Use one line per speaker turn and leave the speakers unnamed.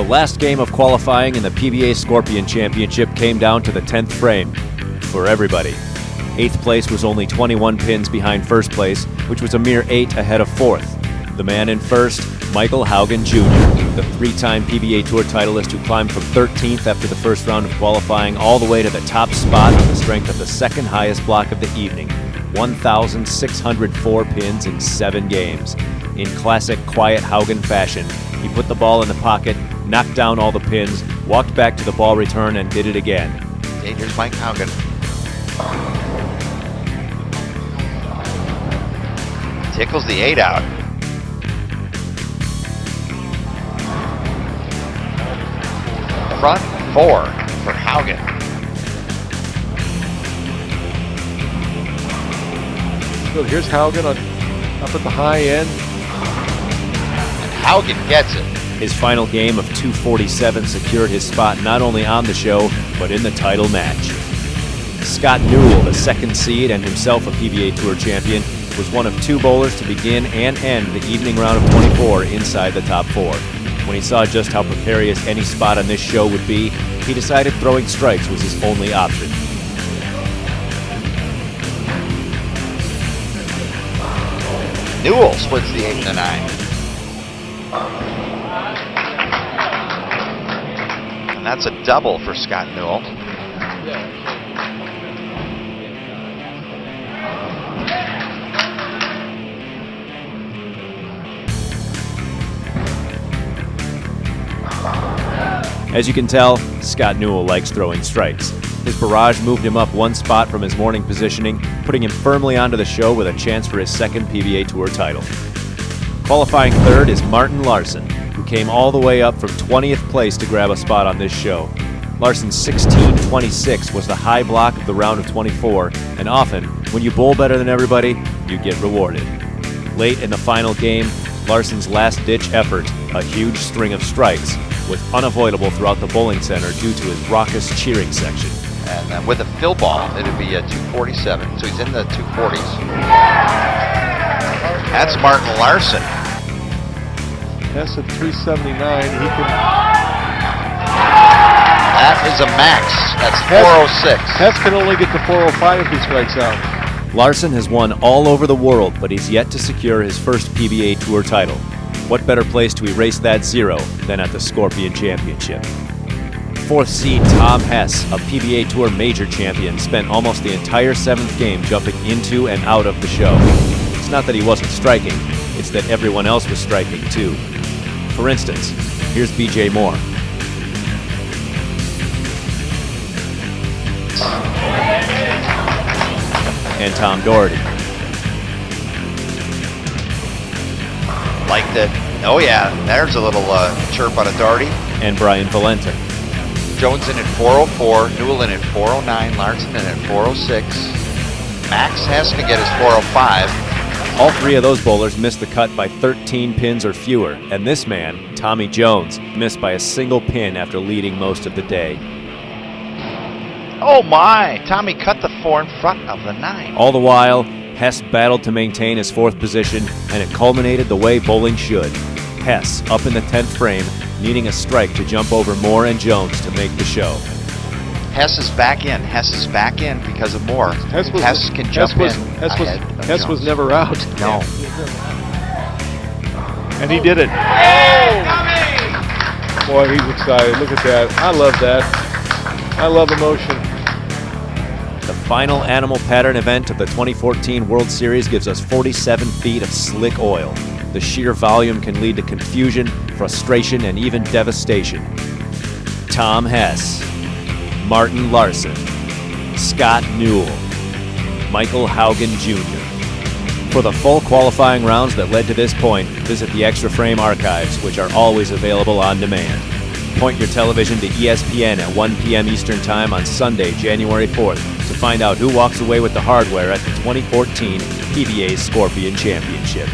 last game of qualifying in the PBA Scorpion Championship came down to the 10th frame for everybody. 8th place was only 21 pins behind first place, which was a mere 8 ahead of 4th. The man in first, Michael Haugen Jr., the 3-time PBA Tour titleist who climbed from 13th after the first round of qualifying all the way to the top spot on the strength of the second highest block of the evening, 1,604 pins in 7 games. In classic quiet Haugen fashion, he put the ball in the pocket, knocked down all the pins, walked back to the ball return, and did it again.
Okay, here's Mike Haugen. Tickles the 8 out. Front 4 for Haugen.
So here's Haugen up at the high end.
And Haugen gets it.
His final game of 247 secured his spot not only on the show, but in the title match. Scott Newell, the 2nd seed and himself a PBA Tour champion, was one of 2 bowlers to begin and end the evening round of 24 inside the top 4. When he saw just how precarious any spot on this show would be, he decided throwing strikes was his only option.
Newell splits the 8 and the 9. And that's a double for Scott Newell.
As you can tell, Scott Newell likes throwing strikes. His barrage moved him up 1 spot from his morning positioning, putting him firmly onto the show with a chance for his 2nd PBA Tour title. Qualifying 3rd is Martin Larsen, who came all the way up from 20th place to grab a spot on this show. Larsen's 16.26 was the high block of the round of 24, and often, when you bowl better than everybody, you get rewarded. Late in the final game, Larsen's last-ditch effort, a huge string of strikes, was unavoidable throughout the bowling center due to his raucous cheering section.
And then with a fill ball, it'd be a 247, so he's in the 240s. That's Martin Larsen.
Hess at 379. He can.
That is a max. That's 406.
Hess can only get to 405 if he strikes out.
Larsen has won all over the world, but he's yet to secure his first PBA Tour title. What better place to erase that 0 than at the Scorpion Championship? 4th seed Tom Hess, a PBA Tour major champion, spent almost the entire 7th game jumping into and out of the show. It's not that he wasn't striking, it's that everyone else was striking too. For instance, here's BJ Moore. And Tom Doherty.
Liked it. Oh yeah, there's a little chirp on a Doherty.
And Brian Valenta.
Jones in at 404, Newell in at 409, Larsen in at 406. Max has to get his 405.
All 3 of those bowlers missed the cut by 13 pins or fewer, and this man, Tommy Jones, missed by a single pin after leading most of the day.
Oh my! Tommy cut the 4 in front of the 9.
All the while, Hess battled to maintain his 4th position, and it culminated the way bowling should. Hess, up in the 10th frame, needing a strike to jump over Moore and Jones to make the show.
Hess is back in. Hess is back in because of Moore. Hess can jump in.
Hess was never out.
No.
And he did it. Boy, he's excited. Look at that. I love that. I love emotion.
The final animal pattern event of the 2014 World Series gives us 47 feet of slick oil. The sheer volume can lead to confusion, frustration, and even devastation. Tom Hess, Martin Larsen, Scott Newell, Michael Haugen Jr. For the full qualifying rounds that led to this point, visit the Extra Frame archives, which are always available on demand. Point your television to ESPN at 1 p.m. Eastern Time on Sunday, January 4th, to find out who walks away with the hardware at the 2014 PBA Scorpion Championship.